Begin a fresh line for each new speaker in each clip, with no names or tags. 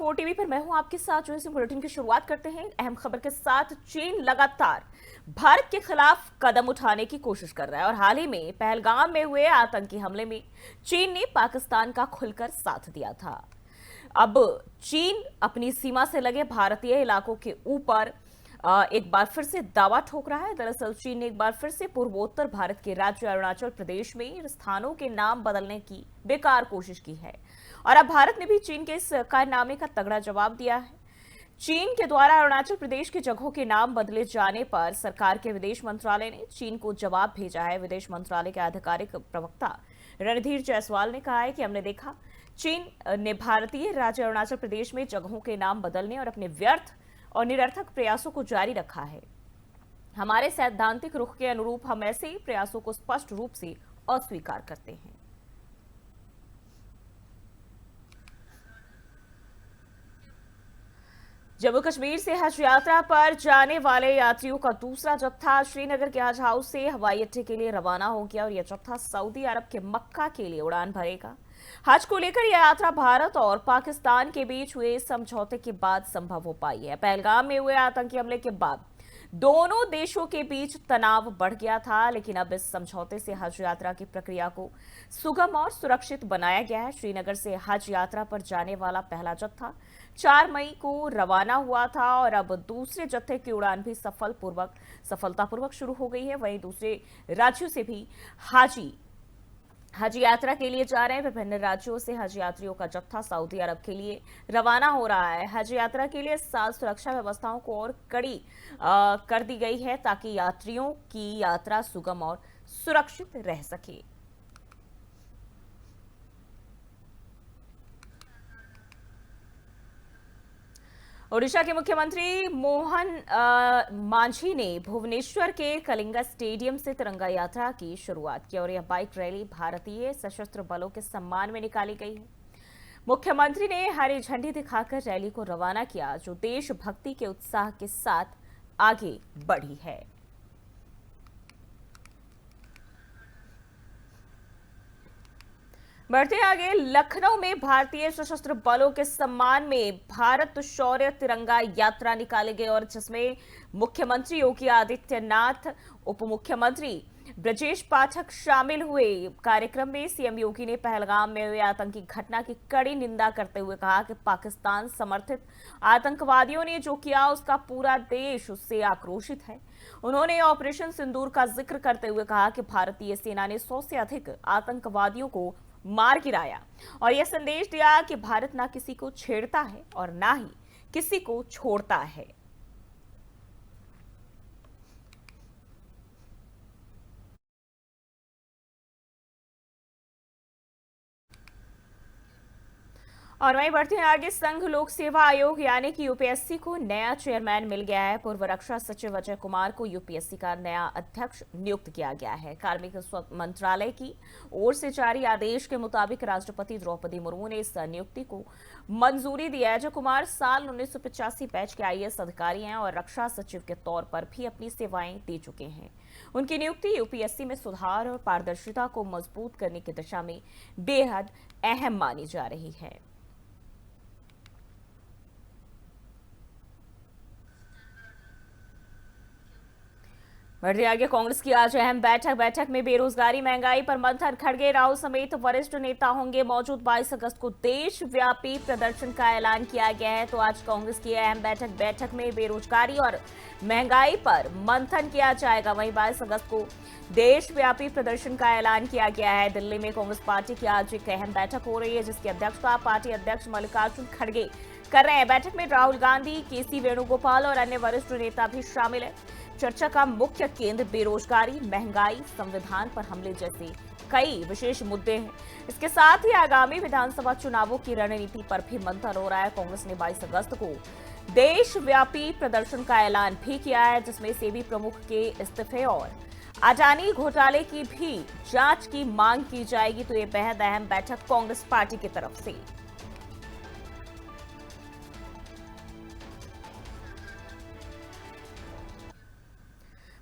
4 TV पर मैं हूं आपके साथ। जो इस बुलेटिन की शुरुआत करते हैं अहम खबर के साथ। चीन लगातार भारत के खिलाफ कदम उठाने की कोशिश कर रहा है और हाल ही में पहलगाम में हुए आतंकी हमले में चीन ने पाकिस्तान का खुलकर साथ दिया था। अब चीन अपनी सीमा से लगे भारतीय इलाकों के ऊपर एक बार फिर से दावा ठोक रहा है। दरअसल चीन ने एक बार फिर से पूर्वोत्तर भारत के राज्य अरुणाचल प्रदेश में स्थानों के नाम बदलने की बेकार कोशिश की है और अब भारत ने भी चीन के इस कारनामे का तगड़ा जवाब दिया है। चीन के द्वारा अरुणाचल प्रदेश की जगहों के नाम बदले जाने पर सरकार के विदेश मंत्रालय ने चीन को जवाब भेजा है। विदेश मंत्रालय के आधिकारिक प्रवक्ता रणधीर जायसवाल ने कहा है कि हमने देखा चीन ने भारतीय राज्य अरुणाचल प्रदेश में जगहों के नाम बदलने और अपने व्यर्थ और निरर्थक प्रयासों को जारी रखा है। हमारे सैद्धांतिक रुख के अनुरूप हम ऐसे ही प्रयासों को स्पष्ट रूप से अस्वीकार करते हैं। जम्मू कश्मीर से हज यात्रा पर जाने वाले यात्रियों का दूसरा जत्था श्रीनगर के हज हाउस से हवाई अड्डे के लिए रवाना हो गया और यह जत्था सऊदी अरब के मक्का के लिए उड़ान भरेगा। हज को लेकर यह यात्रा भारत और पाकिस्तान के बीच हुए समझौते के बाद संभव हो पाई है। पहलगाम में हुए आतंकी हमले के बाद दोनों देशों के बीच तनाव बढ़ गया था, लेकिन अब इस समझौते से हज यात्रा की प्रक्रिया को सुगम और सुरक्षित बनाया गया है। श्रीनगर से हज यात्रा पर जाने वाला पहला जत्था 4 मई को रवाना हुआ था और अब दूसरे जत्थे की उड़ान भी सफलतापूर्वक शुरू हो गई है। वहीं दूसरे राज्यों से भी हाजी हज यात्रा के लिए जा रहे हैं। विभिन्न राज्यों से हज यात्रियों का जत्था सऊदी अरब के लिए रवाना हो रहा है। हज यात्रा के लिए इस साल सुरक्षा व्यवस्थाओं को और कड़ी कर दी गई है ताकि यात्रियों की यात्रा सुगम और सुरक्षित रह सके। ओडिशा के मुख्यमंत्री मोहन मांझी ने भुवनेश्वर के कलिंगा स्टेडियम से तिरंगा यात्रा की शुरुआत की और यह बाइक रैली भारतीय सशस्त्र बलों के सम्मान में निकाली गई है। मुख्यमंत्री ने हरी झंडी दिखाकर रैली को रवाना किया, जो देशभक्ति के उत्साह के साथ आगे बढ़ी है। बढ़ते आगे, लखनऊ में भारतीय सशस्त्र बलों के सम्मान में भारत शौर्य तिरंगा यात्रा निकाली गई और जिसमें मुख्यमंत्री योगी आदित्यनाथ, उप मुख्यमंत्री ब्रजेश पाठक शामिल हुए। कार्यक्रम में सीएम योगी ने पहलगाम में हुए आतंकी घटना की कड़ी निंदा करते हुए कहा कि पाकिस्तान समर्थित आतंकवादियों ने जो किया उसका पूरा देश उससे आक्रोशित है। उन्होंने ऑपरेशन सिंदूर का जिक्र करते हुए कहा कि भारतीय सेना ने 100 से अधिक आतंकवादियों को मार गिराया और यह संदेश दिया कि भारत ना किसी को छेड़ता है और ना ही किसी को छोड़ता है। और वहीं बढ़ते हैं आगे, संघ लोक सेवा आयोग यानी कि यूपीएससी को नया चेयरमैन मिल गया है। पूर्व रक्षा सचिव अजय कुमार को यूपीएससी का नया अध्यक्ष नियुक्त किया गया है। कार्मिक मंत्रालय की ओर से जारी आदेश के मुताबिक राष्ट्रपति द्रौपदी मुर्मू ने इस नियुक्ति को मंजूरी दी है। अजय कुमार साल 1985 बैच के आईएएस अधिकारी हैं और रक्षा सचिव के तौर पर भी अपनी सेवाएं दे चुके हैं। उनकी नियुक्ति यूपीएससी में सुधार और पारदर्शिता को मजबूत करने की दिशा में बेहद अहम मानी जा रही है। बढ़ते आगे, कांग्रेस की आज अहम बैठक में बेरोजगारी महंगाई पर मंथन। खड़गे, राहुल समेत वरिष्ठ नेता होंगे मौजूद। 22 अगस्त को देशव्यापी प्रदर्शन का ऐलान किया गया है। तो आज कांग्रेस की अहम बैठक में बेरोजगारी और महंगाई पर मंथन किया जाएगा। वहीं 22 अगस्त को देशव्यापी प्रदर्शन का ऐलान किया गया है। दिल्ली में कांग्रेस पार्टी की आज एक अहम बैठक हो रही है, जिसकी अध्यक्षता पार्टी अध्यक्ष मल्लिकार्जुन खड़गे कर रहे हैं। बैठक में राहुल गांधी, केसी वेणुगोपाल और अन्य वरिष्ठ नेता भी शामिल है। चर्चा का मुख्य केंद्र बेरोजगारी, महंगाई, संविधान पर हमले जैसे कई विशेष मुद्दे हैं। इसके साथ ही आगामी विधानसभा चुनावों की रणनीति पर भी मंथन हो रहा है। कांग्रेस ने 22 अगस्त को देशव्यापी प्रदर्शन का ऐलान भी किया है, जिसमें सेबी प्रमुख के इस्तीफे और अडानी घोटाले की भी जांच की मांग की जाएगी। तो ये बेहद अहम बैठक कांग्रेस पार्टी की तरफ से।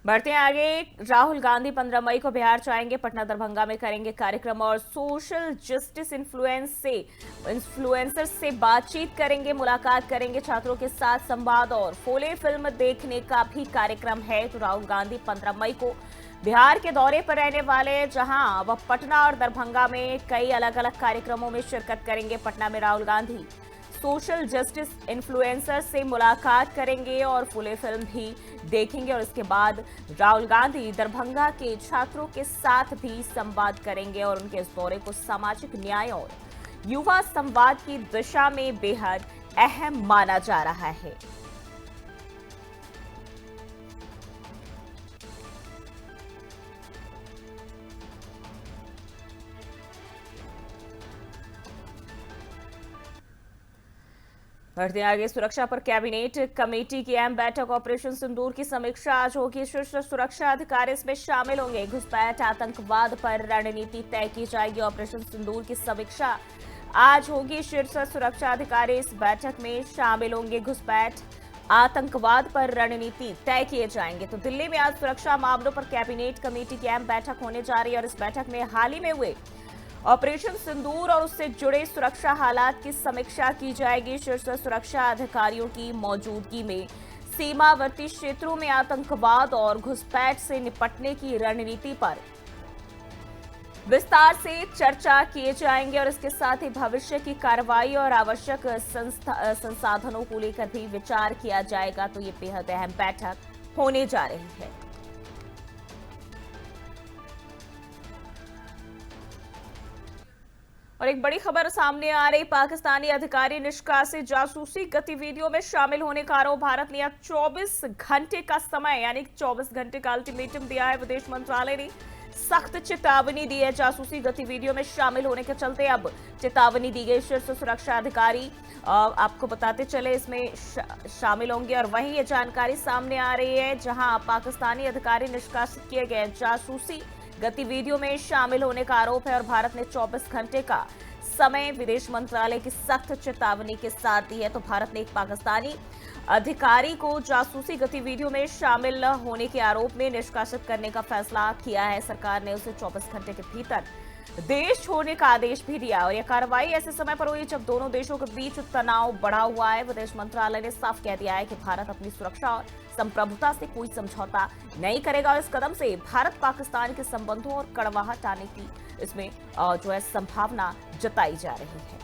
बढ़ते हैं आगे। राहुल गांधी 15 मई को बिहार जाएंगे, पटना दरभंगा में करेंगे कार्यक्रम और सोशल जस्टिस इन्फ्लुएंसर से बातचीत करेंगे, मुलाकात करेंगे, छात्रों के साथ संवाद और फोले फिल्म देखने का भी कार्यक्रम है। तो राहुल गांधी 15 मई को बिहार के दौरे पर रहने वाले हैं, जहां वह पटना और दरभंगा में कई अलग अलग कार्यक्रमों में शिरकत करेंगे। पटना में Rahul Gandhi social justice influencer से मुलाकात करेंगे और फुले फिल्म भी देखेंगे और इसके बाद राहुल गांधी दरभंगा के छात्रों के साथ भी संवाद करेंगे और उनके इस दौरे को सामाजिक न्याय और युवा संवाद की दिशा में बेहद अहम माना जा रहा है। बढ़ते आगे, सुरक्षा पर कैबिनेट कमेटी की अहम बैठक, ऑपरेशन सिंदूर की समीक्षा आज होगी। शीर्ष सुरक्षा अधिकारी इसमें शामिल होंगे। घुसपैठ, आतंकवाद पर रणनीति तय की जाएगी। ऑपरेशन सिंदूर की समीक्षा आज होगी। शीर्ष सुरक्षा अधिकारी इस बैठक में शामिल होंगे। घुसपैठ, आतंकवाद पर रणनीति तय किए जाएंगे। तो दिल्ली में आज सुरक्षा मामलों पर कैबिनेट कमेटी की अहम बैठक होने जा रही है और इस बैठक में हाल ही में हुए ऑपरेशन सिंदूर और उससे जुड़े सुरक्षा हालात की समीक्षा की जाएगी। शीर्ष सुरक्षा अधिकारियों की मौजूदगी में सीमावर्ती क्षेत्रों में आतंकवाद और घुसपैठ से निपटने की रणनीति पर विस्तार से चर्चा किए जाएंगे और इसके साथ ही भविष्य की कार्रवाई और आवश्यक संसाधनों को लेकर भी विचार किया जाएगा। तो ये बेहद अहम बैठक होने जा रही है। और एक बड़ी खबर सामने आ रही, पाकिस्तानी अधिकारी निष्कासित जासूसी गतिविधियों में शामिल होने का आरोप। भारत ने अब 24 घंटे का समय यानी 24 घंटे का अल्टीमेटम दिया है। विदेश मंत्रालय ने सख्त चेतावनी दी है। जासूसी गतिविधियों में शामिल होने के चलते अब चेतावनी दी गई। शीर्ष सुरक्षा अधिकारी आपको बताते चले इसमें शामिल होंगे और वहीं ये जानकारी सामने आ रही है, जहां पाकिस्तानी अधिकारी निष्कासित किए गए। जासूसी गतिविधियों में शामिल होने का आरोप है और भारत ने 24 घंटे का समय विदेश मंत्रालय की सख्त चेतावनी के साथ दी है। तो भारत ने एक पाकिस्तानी अधिकारी को जासूसी गतिविधियों में शामिल होने के आरोप में निष्कासित करने का फैसला किया है। सरकार ने उसे 24 घंटे के भीतर देश छोड़ने का आदेश भी दिया और यह कार्रवाई ऐसे समय पर हुई जब दोनों देशों के बीच तनाव बढ़ा हुआ है। विदेश मंत्रालय ने साफ कह दिया है कि भारत अपनी सुरक्षा और संप्रभुता से कोई समझौता नहीं करेगा और इस कदम से भारत पाकिस्तान के संबंधों और कड़वाहट आने की इसमें जो है संभावना जताई जा रही है।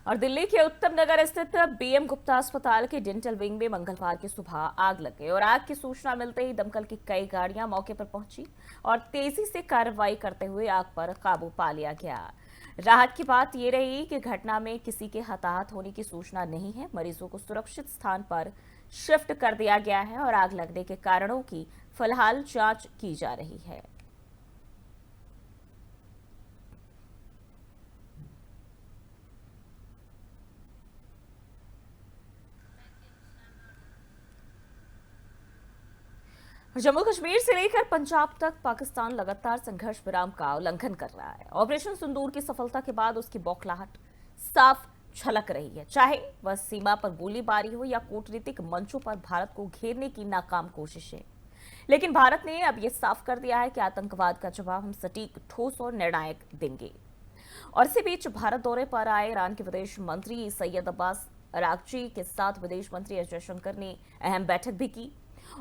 और दिल्ली के उत्तम नगर स्थित बीएम गुप्ता अस्पताल के डेंटल विंग में मंगलवार की सुबह आग लग गई और आग की सूचना मिलते ही दमकल की कई गाड़ियां मौके पर पहुंची और तेजी से कार्रवाई करते हुए आग पर काबू पा लिया गया। राहत की बात यह रही कि घटना में किसी के हताहत होने की सूचना नहीं है। मरीजों को सुरक्षित स्थान पर शिफ्ट कर दिया गया है और आग लगने के कारणों की फिलहाल जांच की जा रही है। जम्मू कश्मीर से लेकर पंजाब तक पाकिस्तान लगातार संघर्ष विराम का उल्लंघन कर रहा है। ऑपरेशन सिंदूर की सफलता के बाद उसकी बौखलाहट साफ झलक रही है, चाहे वह सीमा पर गोलीबारी हो या कूटनीतिक मंचों पर भारत को घेरने की नाकाम कोशिशें। लेकिन भारत ने अब यह साफ कर दिया है कि आतंकवाद का जवाब हम सटीक, ठोस और निर्णायक देंगे। और इसी बीच भारत दौरे पर आए ईरान के विदेश मंत्री सैयद अब्बास अरागची के साथ विदेश मंत्री एस जयशंकर ने अहम बैठक भी की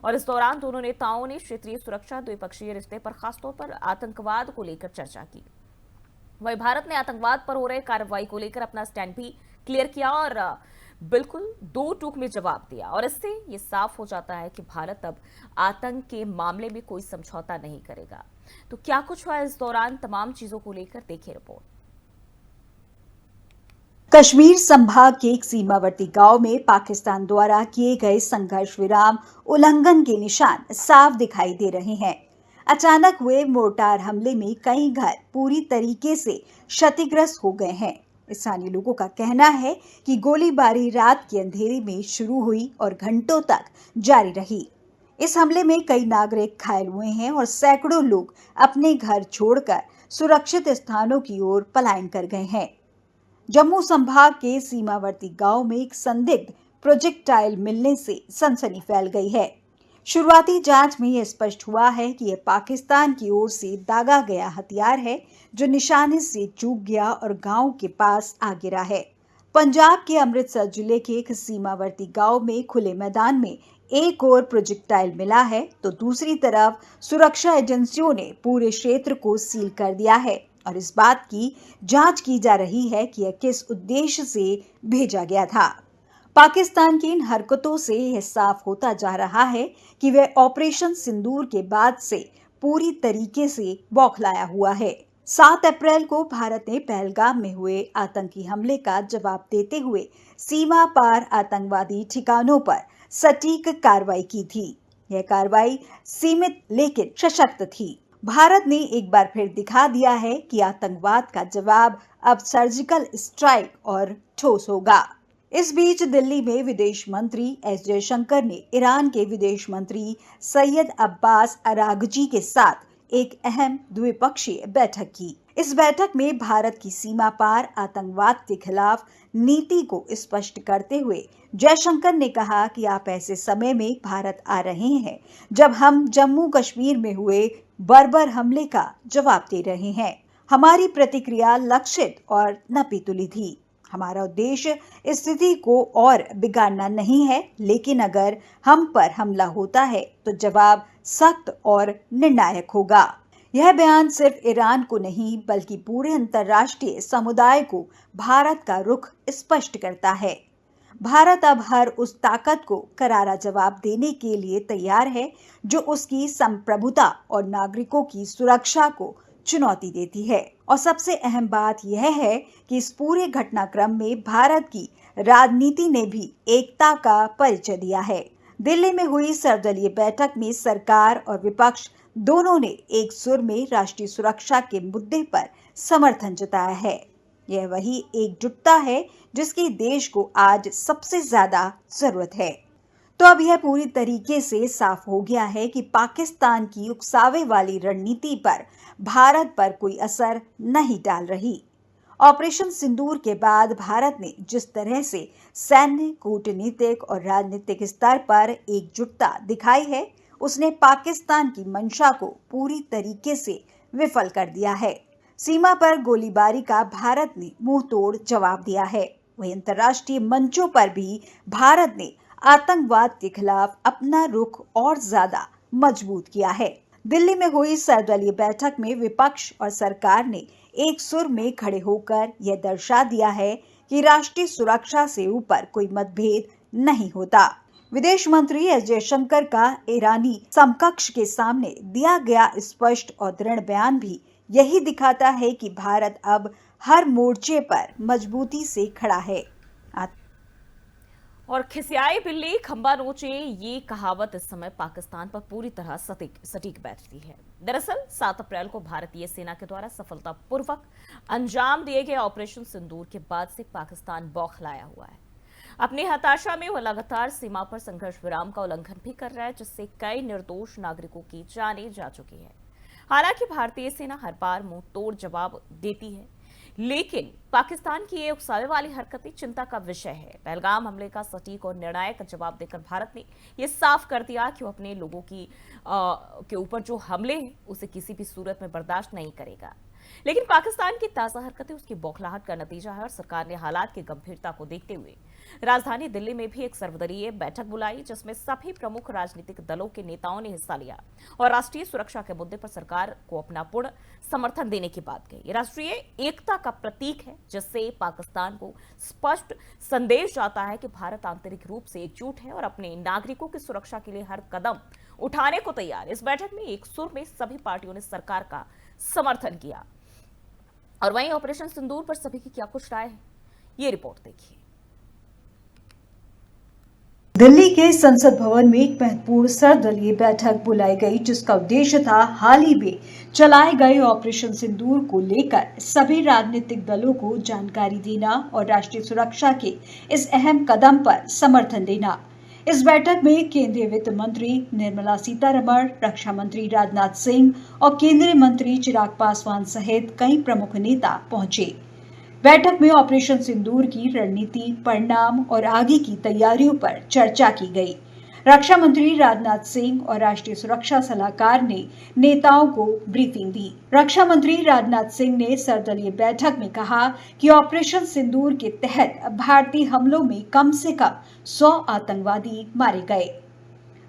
और इस दौरान दोनों नेताओं ने क्षेत्रीय सुरक्षा, द्विपक्षीय रिश्ते पर खासतौर पर आतंकवाद को लेकर चर्चा की। वहीं भारत ने आतंकवाद पर हो रहे कार्रवाई को लेकर अपना स्टैंड भी क्लियर किया और बिल्कुल दो टूक में जवाब दिया और इससे ये साफ हो जाता है कि भारत अब आतंक के मामले में कोई समझौता नहीं करेगा। तो क्या कुछ हुआ इस दौरान, तमाम चीजों को लेकर देखिए रिपोर्ट।
कश्मीर संभाग के एक सीमावर्ती गांव में पाकिस्तान द्वारा किए गए संघर्ष विराम उल्लंघन के निशान साफ दिखाई दे रहे हैं। अचानक हुए मोर्टार हमले में कई घर पूरी तरीके से क्षतिग्रस्त हो गए हैं। स्थानीय लोगों का कहना है कि गोलीबारी रात के अंधेरे में शुरू हुई और घंटों तक जारी रही। इस हमले में कई नागरिक घायल हुए हैं और सैकड़ों लोग अपने घर छोड़कर सुरक्षित स्थानों की ओर पलायन कर गए हैं। जम्मू संभाग के सीमावर्ती गांव में एक संदिग्ध प्रोजेक्टाइल मिलने से सनसनी फैल गई है। शुरुआती जांच में यह स्पष्ट हुआ है कि यह पाकिस्तान की ओर से दागा गया हथियार है जो निशाने से चूक गया और गांव के पास आ गिरा है। पंजाब के अमृतसर जिले के एक सीमावर्ती गांव में खुले मैदान में एक और प्रोजेक्टाइल मिला है तो दूसरी तरफ सुरक्षा एजेंसियों ने पूरे क्षेत्र को सील कर दिया है और इस बात की जांच की जा रही है कि यह किस उद्देश्य से भेजा गया था। पाकिस्तान की इन हरकतों से यह साफ होता जा रहा है कि वह ऑपरेशन सिंदूर के बाद से पूरी तरीके से बौखलाया हुआ है। 7 अप्रैल को भारत ने पहलगाम में हुए आतंकी हमले का जवाब देते हुए सीमा पार आतंकवादी ठिकानों पर सटीक कार्रवाई की थी। यह कार्रवाई सीमित लेकिन सशक्त थी। भारत ने एक बार फिर दिखा दिया है कि आतंकवाद का जवाब अब सर्जिकल स्ट्राइक और ठोस होगा। इस बीच दिल्ली में विदेश मंत्री एस जयशंकर ने ईरान के विदेश मंत्री सैयद अब्बास अरागची के साथ एक अहम द्विपक्षीय बैठक की। इस बैठक में भारत की सीमा पार आतंकवाद के खिलाफ नीति को स्पष्ट करते हुए जयशंकर ने कहा कि आप ऐसे समय में भारत आ रहे हैं जब हम जम्मू कश्मीर में हुए बर्बर हमले का जवाब दे रहे हैं। हमारी प्रतिक्रिया लक्षित और नपीतुली थी। हमारा उद्देश्य स्थिति को और बिगाड़ना नहीं है, लेकिन अगर हम पर हमला होता है तो जवाब सख्त और निर्णायक होगा। यह बयान सिर्फ ईरान को नहीं बल्कि पूरे अंतर्राष्ट्रीय समुदाय को भारत का रुख स्पष्ट करता है। भारत अब हर उस ताकत को करारा जवाब देने के लिए तैयार है जो उसकी संप्रभुता और नागरिकों की सुरक्षा को चुनौती देती है। और सबसे अहम बात यह है कि इस पूरे घटनाक्रम में भारत की राजनीति ने भी एकता का परिचय दिया है। दिल्ली में हुई सर्वदलीय बैठक में सरकार और विपक्ष दोनों ने एक सुर में राष्ट्रीय सुरक्षा के मुद्दे पर समर्थन जताया है। यह वही एकजुटता है जिसकी देश को आज सबसे ज्यादा जरूरत है। तो अब यह पूरी तरीके से साफ हो गया है कि पाकिस्तान की उकसावे वाली रणनीति पर भारत पर कोई असर नहीं डाल रही। ऑपरेशन सिंदूर के बाद भारत ने जिस तरह से सैन्य, कूटनीतिक और राजनीतिक स्तर पर एकजुटता दिखाई है, उसने पाकिस्तान की मंशा को पूरी तरीके से विफल कर दिया है। सीमा पर गोलीबारी का भारत ने मुंह तोड़ जवाब दिया है। वहीं अंतर्राष्ट्रीय मंचों पर भी भारत ने आतंकवाद के खिलाफ अपना रुख और ज्यादा मजबूत किया है। दिल्ली में हुई सर्वदलीय बैठक में विपक्ष और सरकार ने एक सुर में खड़े होकर यह दर्शा दिया है कि राष्ट्रीय सुरक्षा से ऊपर कोई मतभेद नहीं होता। विदेश मंत्री एस जयशंकर का ईरानी समकक्ष के सामने दिया गया स्पष्ट और दृढ़ बयान भी यही दिखाता है कि भारत अब हर मोर्चे पर मजबूती से खड़ा है।
और खिसियाई बिल्ली खंबा नोचे, ये कहावत इस समय पाकिस्तान पर पूरी तरह सटीक बैठती है। दरअसल 7 अप्रैल को भारतीय सेना के द्वारा सफलतापूर्वक अंजाम दिए गए ऑपरेशन सिंदूर के बाद से पाकिस्तान बौखलाया हुआ है। अपनी हताशा में वो लगातार सीमा पर संघर्ष विराम का उल्लंघन भी कर रहा है, जिससे कई निर्दोष नागरिकों की जानें जा चुकी है। हालांकि भारतीय सेना हर बार मुंह तोड़ जवाब देती है, लेकिन पाकिस्तान की ये उकसावे वाली हरकतें चिंता का विषय है। पहलगाम हमले का सटीक और निर्णायक जवाब देकर भारत ने यह साफ कर दिया कि वो अपने लोगों के ऊपर जो हमले हैं उसे किसी भी सूरत में बर्दाश्त नहीं करेगा। लेकिन पाकिस्तान की ताजा हरकतें उसकी बौखलाहट का नतीजा है और सरकार ने हालात की गंभीरता को देखते हुए राजधानी दिल्ली में भी एक सर्वदलीय बैठक बुलाई, जिसमें सभी प्रमुख राजनीतिक दलों के नेताओं ने हिस्सा लिया और राष्ट्रीय सुरक्षा के मुद्दे पर सरकार को अपना पूर्ण समर्थन देने की बात कही। ये राष्ट्रीय एकता का प्रतीक है, जिससे पाकिस्तान को स्पष्ट संदेश जाता है कि भारत आंतरिक रूप से एकजुट है और अपने नागरिकों की सुरक्षा के लिए हर कदम उठाने को तैयार। इस बैठक में एक सुर में सभी पार्टियों ने सरकार का समर्थन किया। और वहीं ऑपरेशन सिंदूर पर सभी की क्या कुछ राय है, ये रिपोर्ट देखिए।
दिल्ली के संसद भवन में एक महत्वपूर्ण सर्वदलीय बैठक बुलाई गई, जिसका उद्देश्य था हाल ही में चलाए गए ऑपरेशन सिंदूर को लेकर सभी राजनीतिक दलों को जानकारी देना और राष्ट्रीय सुरक्षा के इस अहम कदम पर समर्थन देना। इस बैठक में केंद्रीय वित्त मंत्री निर्मला सीतारमण, रक्षा मंत्री राजनाथ सिंह और केंद्रीय मंत्री चिराग पासवान सहित कई प्रमुख नेता पहुंचे। बैठक में ऑपरेशन सिंदूर की रणनीति, परिणाम और आगे की तैयारियों पर चर्चा की गई। रक्षा मंत्री राजनाथ सिंह और राष्ट्रीय सुरक्षा सलाहकार ने नेताओं को ब्रीफिंग दी। रक्षा मंत्री राजनाथ सिंह ने सर्वदलीय बैठक में कहा कि ऑपरेशन सिंदूर के तहत भारतीय हमलों में कम से कम 100 आतंकवादी मारे गए।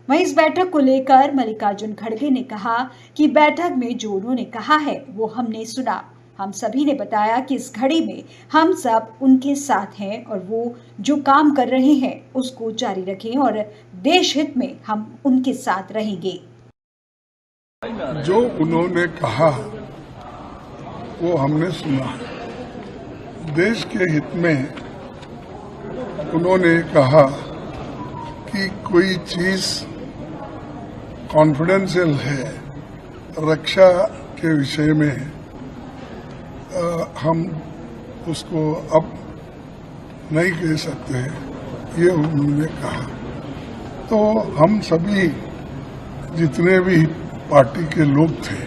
वहीं इस बैठक को लेकर मल्लिकार्जुन खड़गे ने कहा कि बैठक में जो उन्होंने कहा है वो हमने सुना। हम सभी ने बताया कि इस घड़ी में हम सब उनके साथ हैं और वो जो काम कर रहे हैं उसको जारी रखें और देश हित में हम उनके साथ रहेंगे।
जो उन्होंने कहा वो हमने सुना। देश के हित में उन्होंने कहा कि कोई चीज कॉन्फिडेंशियल है रक्षा के विषय में, हम उसको अब नहीं कह सकते, ये उन्होंने कहा। तो हम सभी जितने भी पार्टी के लोग थे,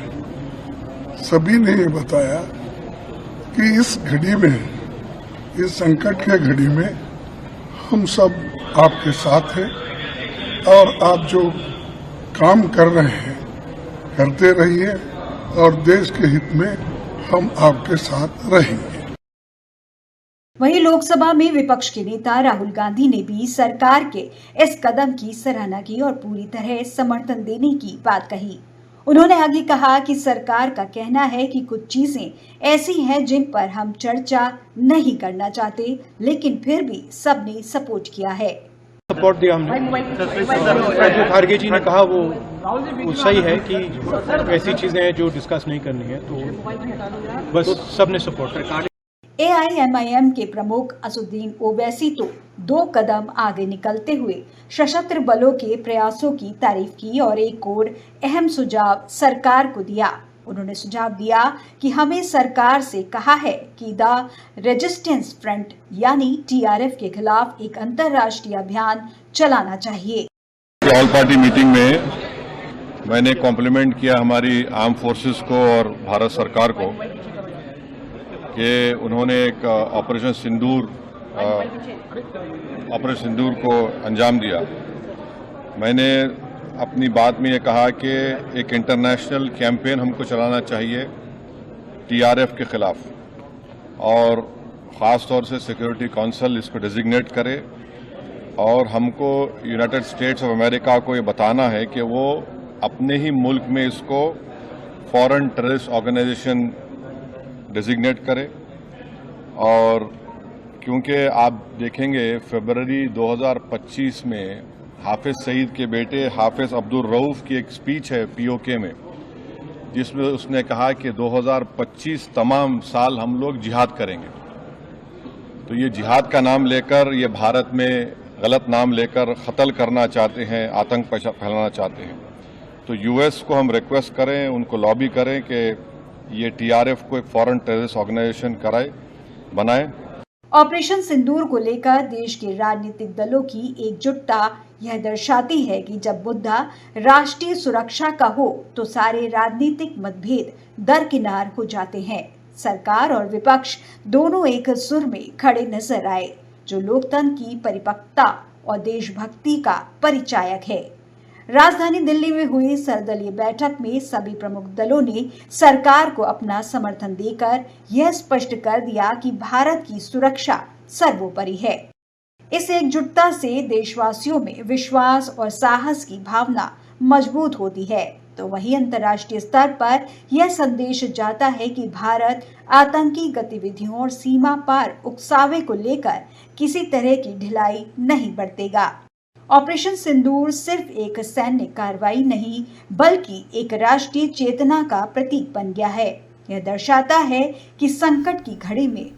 सभी ने ये बताया कि इस घड़ी में, इस संकट के घड़ी में हम सब आपके साथ हैं और आप जो काम कर रहे हैं करते रहिए और देश के हित में हम आपके साथ रहेंगे।
वहीं लोकसभा में विपक्ष के नेता राहुल गांधी ने भी सरकार के इस कदम की सराहना की और पूरी तरह समर्थन देने की बात कही। उन्होंने आगे कहा कि सरकार का कहना है कि कुछ चीजें ऐसी हैं जिन पर हम चर्चा नहीं करना चाहते, लेकिन फिर भी सबने सपोर्ट किया है।
सपोर्ट दिया हमने। खारगे जी ने कहा वो सही है कि ऐसी चीजें हैं जो डिस्कस नहीं करनी है, तो बस सबने सपोर्ट किया।
AIMIM के प्रमुख असुद्दीन ओवैसी तो 2 कदम आगे निकलते हुए सशस्त्र बलों के प्रयासों की तारीफ की और एक और अहम सुझाव सरकार को दिया। उन्होंने सुझाव दिया कि हमें सरकार से कहा है कि द रेजिस्टेंस फ्रंट यानी TRF के खिलाफ एक अंतर्राष्ट्रीय अभियान चलाना चाहिए।
ऑल पार्टी मीटिंग में मैंने कॉम्प्लीमेंट किया हमारी आर्म फोर्सेस को और भारत सरकार को कि उन्होंने एक ऑपरेशन सिंदूर को अंजाम दिया। मैंने अपनी बात में ये कहा कि एक इंटरनेशनल कैंपेन हमको चलाना चाहिए TRF के खिलाफ, और ख़ास तौर से सिक्योरिटी काउंसिल इसको डिजिग्नेट करे और हमको यूनाइटेड स्टेट्स ऑफ अमेरिका को ये बताना है कि वो अपने ही मुल्क में इसको फॉरेन टेररिस्ट ऑर्गेनाइजेशन डिजिग्नेट करे। और क्योंकि आप देखेंगे फरवरी 2025 में हाफिज सईद के बेटे हाफिज अब्दुल रऊफ की एक स्पीच है POK में, जिसमें उसने कहा कि 2025 तमाम साल हम लोग जिहाद करेंगे। तो ये जिहाद का नाम लेकर, ये भारत में गलत नाम लेकर कत्ल करना चाहते हैं, आतंक फैलाना चाहते हैं। तो US को हम रिक्वेस्ट करें, उनको लॉबी करें कि ये TRF को एक फॉरेन टेररिस्ट ऑर्गेनाइजेशन बनाए।
ऑपरेशन सिंदूर को लेकर देश के राजनीतिक दलों की एकजुटता यह दर्शाती है कि जब मुद्दा राष्ट्रीय सुरक्षा का हो तो सारे राजनीतिक मतभेद दरकिनार हो जाते हैं। सरकार और विपक्ष दोनों एक सुर में खड़े नजर आए, जो लोकतंत्र की परिपक्वता और देशभक्ति का परिचायक है। राजधानी दिल्ली में हुई सर्वदलीय बैठक में सभी प्रमुख दलों ने सरकार को अपना समर्थन देकर यह स्पष्ट कर दिया कि भारत की सुरक्षा सर्वोपरि है। इस एकजुटता से देशवासियों में विश्वास और साहस की भावना मजबूत होती है, तो वहीं अंतर्राष्ट्रीय स्तर पर यह संदेश जाता है कि भारत आतंकी गतिविधियों और सीमा पार उकसावे को लेकर किसी तरह की ढिलाई नहीं बरतेगा। ऑपरेशन सिंदूर सिर्फ एक सैन्य कार्रवाई नहीं, बल्कि एक राष्ट्रीय चेतना का प्रतीक बन गया है। यह दर्शाता है कि संकट की घड़ी में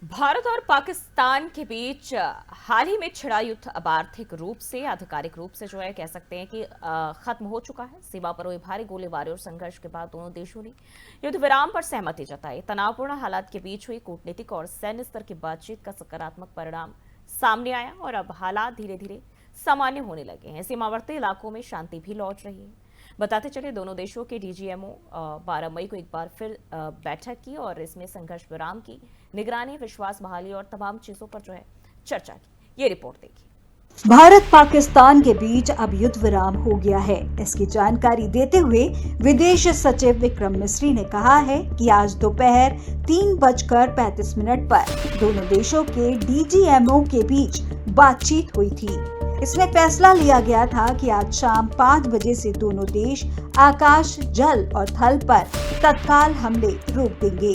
भारत और पाकिस्तान के बीच हाल ही में छिड़ा युद्ध अब आर्थिक रूप से, आधिकारिक रूप से जो है कह सकते हैं कि खत्म हो चुका है। सीमा पर हुए भारी गोलीबारी और संघर्ष के बाद दोनों देशों ने युद्ध विराम पर सहमति जताई। तनावपूर्ण हालात के बीच हुई कूटनीतिक और सैन्य स्तर की बातचीत का सकारात्मक परिणाम सामने आया और अब हालात धीरे धीरे सामान्य होने लगे हैं। सीमावर्ती इलाकों में शांति भी लौट रही है। बताते चले, दोनों देशों के डीजीएमओ 12 मई को एक बार फिर बैठक की और इसमें संघर्ष विराम की निगरानी, विश्वास बहाली और तमाम चीजों पर जो है चर्चा की। ये रिपोर्ट देखिए।
भारत पाकिस्तान के बीच अब युद्ध विराम हो गया है। इसकी जानकारी देते हुए विदेश सचिव विक्रम मिस्री ने कहा है कि आज दोपहर 3:35 पर दोनों देशों के डीजीएमओ के बीच बातचीत हुई थी। इसमें फैसला लिया गया था कि आज शाम 5 बजे से दोनों देश आकाश, जल और थल पर तत्काल हमले रोक देंगे।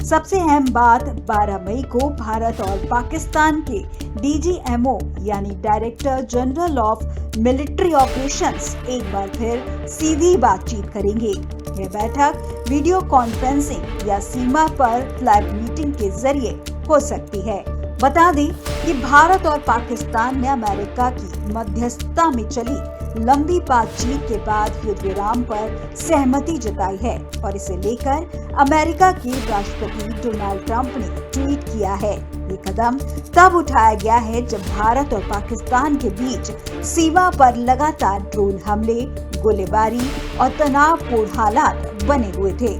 सबसे अहम बात, 12 मई को भारत और पाकिस्तान के डीजीएमओ यानी director general of military operations एक बार फिर सीधी बातचीत करेंगे। यह बैठक वीडियो कॉन्फ्रेंसिंग या सीमा पर फ्लैग मीटिंग के जरिए हो सकती है। बता दें कि भारत और पाकिस्तान ने अमेरिका की मध्यस्थता में चली लंबी बातचीत के बाद युद्ध विराम पर सहमति जताई है और इसे लेकर अमेरिका के राष्ट्रपति डोनाल्ड ट्रंप ने ट्वीट किया है। ये कदम तब उठाया गया है जब भारत और पाकिस्तान के बीच सीमा पर लगातार ड्रोन हमले, गोलीबारी और तनावपूर्ण हालात बने हुए थे,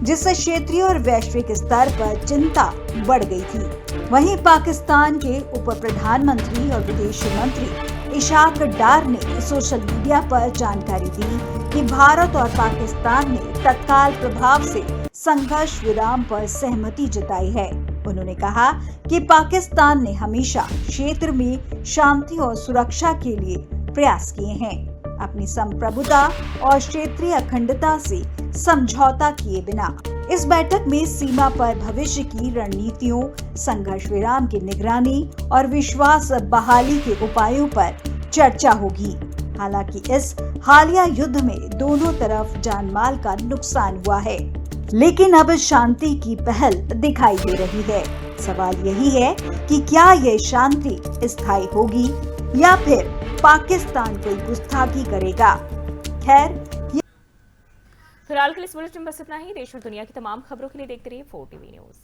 जिससे क्षेत्रीय और वैश्विक स्तर पर चिंता बढ़ गई थी। वहीं पाकिस्तान के उप प्रधानमंत्री और विदेश मंत्री इशाक डार ने सोशल मीडिया पर जानकारी दी कि भारत और पाकिस्तान ने तत्काल प्रभाव से संघर्ष विराम पर सहमति जताई है। उन्होंने कहा कि पाकिस्तान ने हमेशा क्षेत्र में शांति और सुरक्षा के लिए प्रयास किए हैं, अपनी संप्रभुता और क्षेत्रीय अखंडता से समझौता किए बिना। इस बैठक में सीमा पर भविष्य की रणनीतियों, संघर्ष विराम की निगरानी और विश्वास बहाली के उपायों पर चर्चा होगी। हालांकि इस हालिया युद्ध में दोनों तरफ जानमाल का नुकसान हुआ है, लेकिन अब शांति की पहल दिखाई दे रही है। सवाल यही है कि क्या यह शांति स्थायी होगी या फिर पाकिस्तान कोई गुस्ताखी करेगा। खैर,
फिलहाल के लिए इस बुलेटिन में बस इतना ही। देश और दुनिया की तमाम खबरों के लिए देखते रहिए 4TV न्यूज।